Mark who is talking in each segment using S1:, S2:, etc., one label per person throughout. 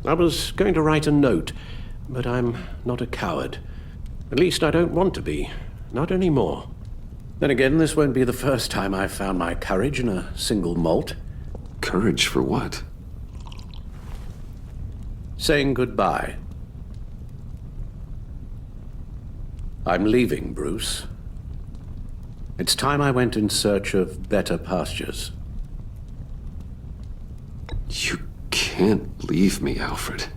S1: I was going to write a note, but I'm not a coward. At least I don't want to be. Not anymore. Then again, this won't be the first time I've found my courage in a single malt.
S2: Courage for what?
S1: Saying goodbye. I'm leaving, Bruce. It's time I went in search of better pastures.
S2: You can't leave me, Alfred.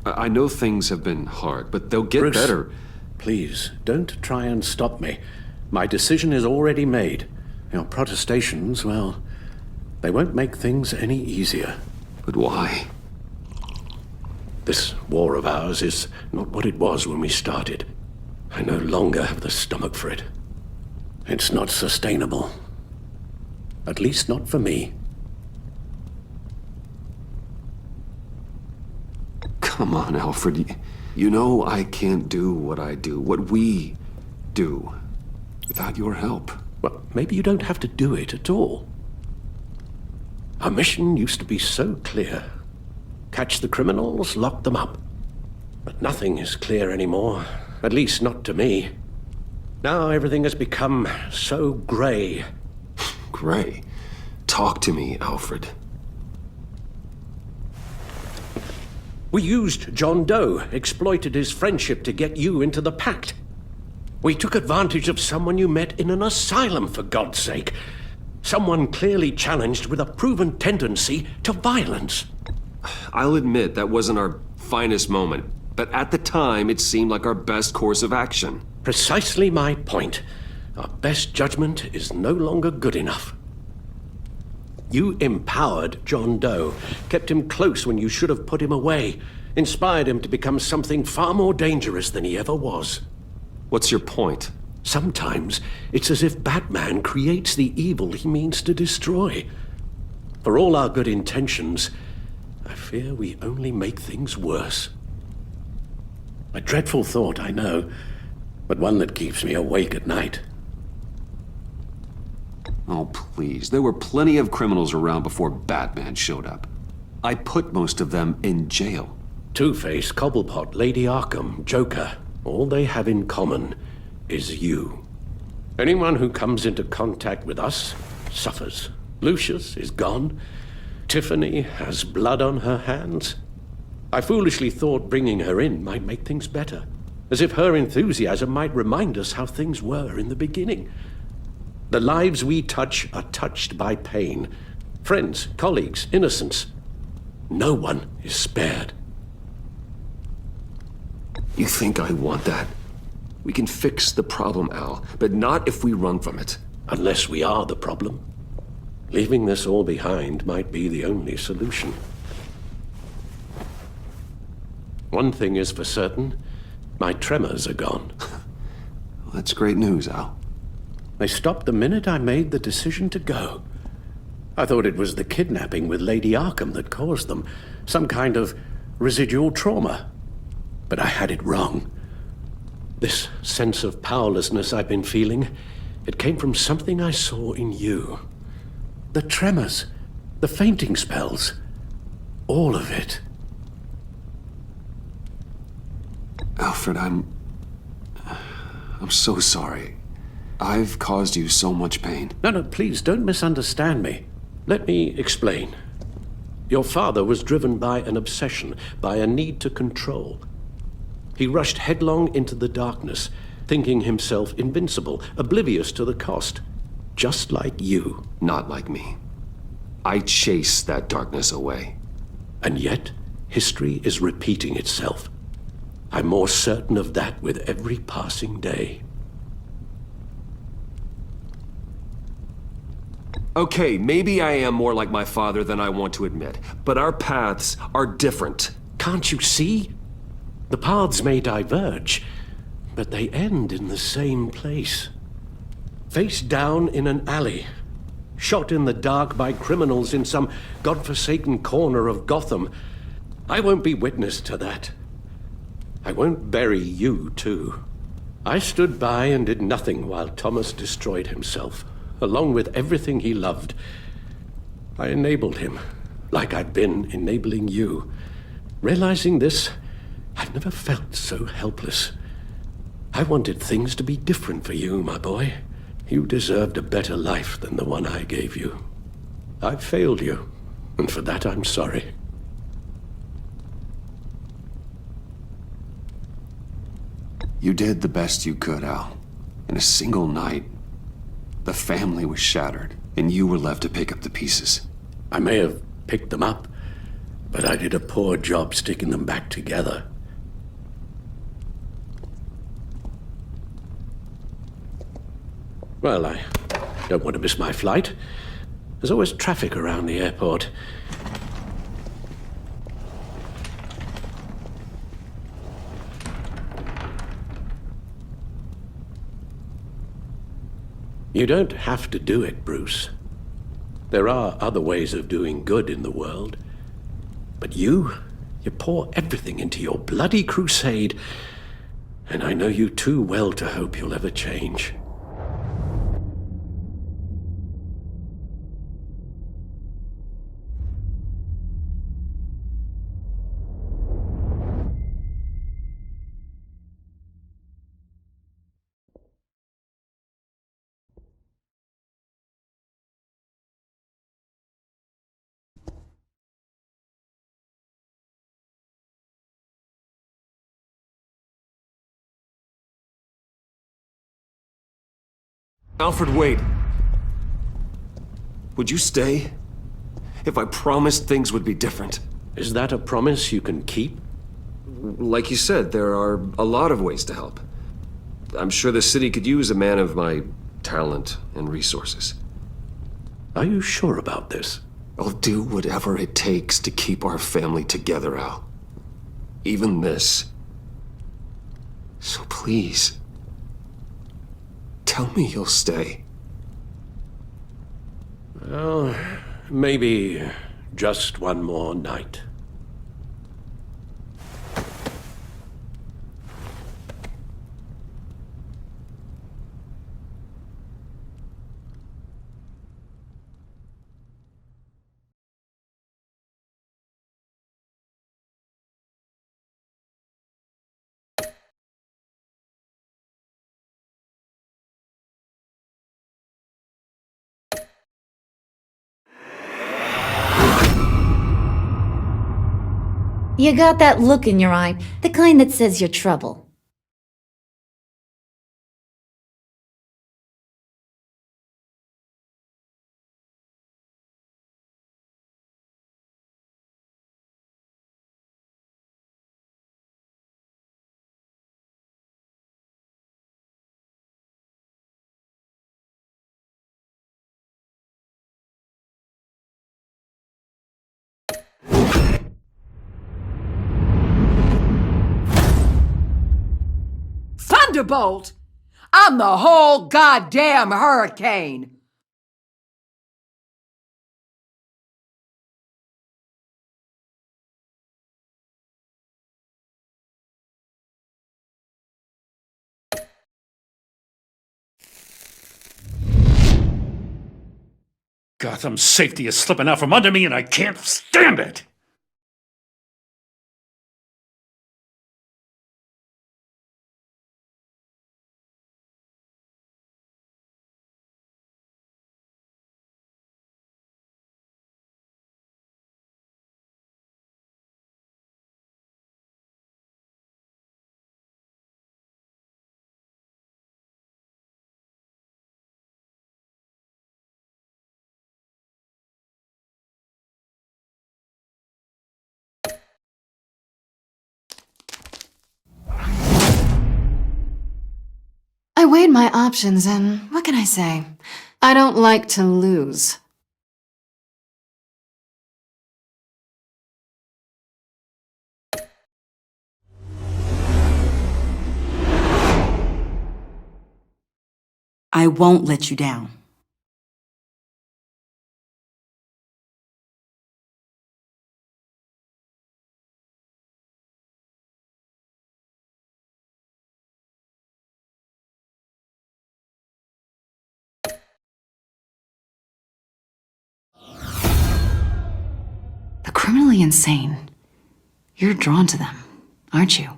S2: I know things have been hard, but they'll get
S1: Bruce,
S2: better.
S1: Please, don't try and stop me. My decision is already made. Your protestations, well, they won't make things any easier.
S2: But why?
S1: This war of ours is not what it was when we started. I no longer have the stomach for it. It's not sustainable. At least not for me.
S2: Come on, Alfred. You know I can't do what I do, what we do, without your help.
S1: Well, maybe you don't have to do it at all. Our mission used to be so clear. Catch the criminals, lock them up. But nothing is clear anymore, at least not to me. Now everything has become so gray.
S2: Gray? Talk to me, Alfred.
S1: We used John Doe, exploited his friendship to get you into the pact. We took advantage of someone you met in an asylum, for God's sake. Someone clearly challenged with a proven tendency to violence.
S2: I'll admit that wasn't our finest moment, but at the time it seemed like our best course of action.
S1: Precisely my point. Our best judgment is no longer good enough. You empowered John Doe, kept him close when you should have put him away, inspired him to become something far more dangerous than he ever was.
S2: What's your point?
S1: Sometimes it's as if Batman creates the evil he means to destroy. For all our good intentions, I fear we only make things worse. A dreadful thought, I know, but one that keeps me awake at night.
S2: Oh, please. There were plenty of criminals around before Batman showed up. I put most of them in jail.
S1: Two-Face, Cobblepot, Lady Arkham, Joker, all they have in common is you. Anyone who comes into contact with us suffers. Lucius is gone. Tiffany has blood on her hands. I foolishly thought bringing her in might make things better, as if her enthusiasm might remind us how things were in the beginning. The lives we touch are touched by pain. Friends, colleagues, innocents. No one is spared.
S2: You think I want that? We can fix the problem, Al, but not if we run from it.
S1: Unless we are the problem. Leaving this all behind might be the only solution. One thing is for certain, my tremors are gone.
S2: Well, that's great news, Al.
S1: They stopped the minute I made the decision to go. I thought it was the kidnapping with Lady Arkham that caused them, some kind of residual trauma. But I had it wrong. This sense of powerlessness I've been feeling, it came from something I saw in you. The tremors, the fainting spells, all of it.
S2: Alfred, I'm so sorry. I've caused you so much pain.
S1: No, please, don't misunderstand me. Let me explain. Your father was driven by an obsession, by a need to control. He rushed headlong into the darkness, thinking himself invincible, oblivious to the cost. Just like you.
S2: Not like me. I chased that darkness away.
S1: And yet, history is repeating itself. I'm more certain of that with every passing day.
S2: Okay, maybe I am more like my father than I want to admit, but our paths are different.
S1: Can't you see? The paths may diverge, but they end in the same place. Face down in an alley, shot in the dark by criminals in some godforsaken corner of Gotham. I won't be witness to that. I won't bury you, too. I stood by and did nothing while Thomas destroyed himself, along with everything he loved. I enabled him, like I've been enabling you. Realizing this, I've never felt so helpless. I wanted things to be different for you, my boy. You deserved a better life than the one I gave you. I failed you, and for that I'm sorry.
S2: You did the best you could, Al. In a single night, the family was shattered, and you were left to pick up the pieces.
S1: I may have picked them up, but I did a poor job sticking them back together. Well, I don't want to miss my flight. There's always traffic around the airport. You don't have to do it, Bruce. There are other ways of doing good in the world. But you pour everything into your bloody crusade, and I know you too well to hope you'll ever change.
S2: Alfred, wait. Would you stay? If I promised things would be different.
S1: Is that a promise you can keep?
S2: Like you said, there are a lot of ways to help. I'm sure the city could use a man of my talent and resources.
S1: Are you sure about this?
S2: I'll do whatever it takes to keep our family together, Al. Even this. So please, tell me you'll stay.
S1: Well, maybe just one more night.
S3: You got that look in your eye, the kind that says you're trouble.
S4: Thunderbolt! I'm the whole goddamn hurricane!
S5: Gotham's safety is slipping out from under me and I can't stand it!
S6: I weighed my options and what can I say? I don't like to lose.
S7: I won't let you down.
S6: The criminally insane. You're drawn to them, aren't you?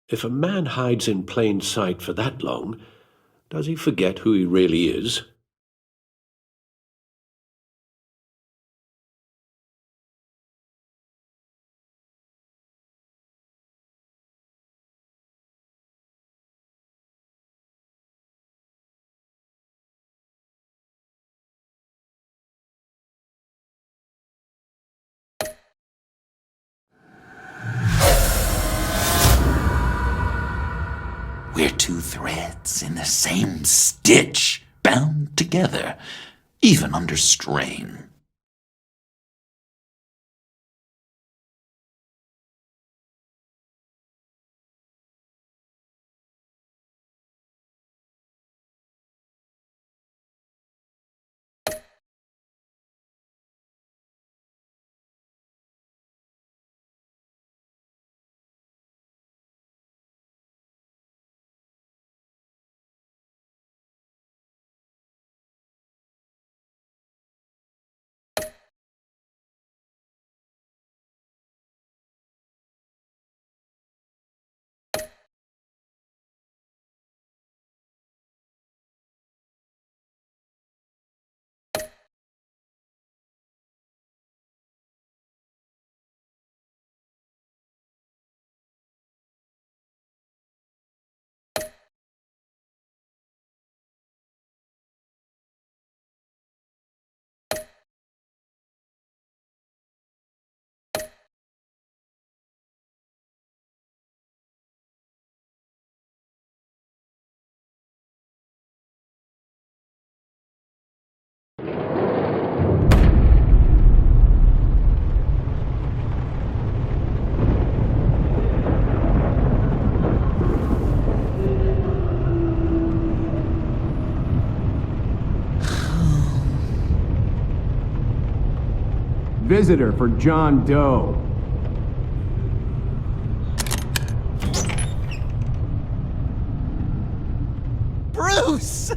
S1: If a man hides in plain sight for that long, does he forget who he really is?
S7: We're two threads in the same stitch, bound together, even under strain.
S8: Visitor for John Doe.
S7: Bruce!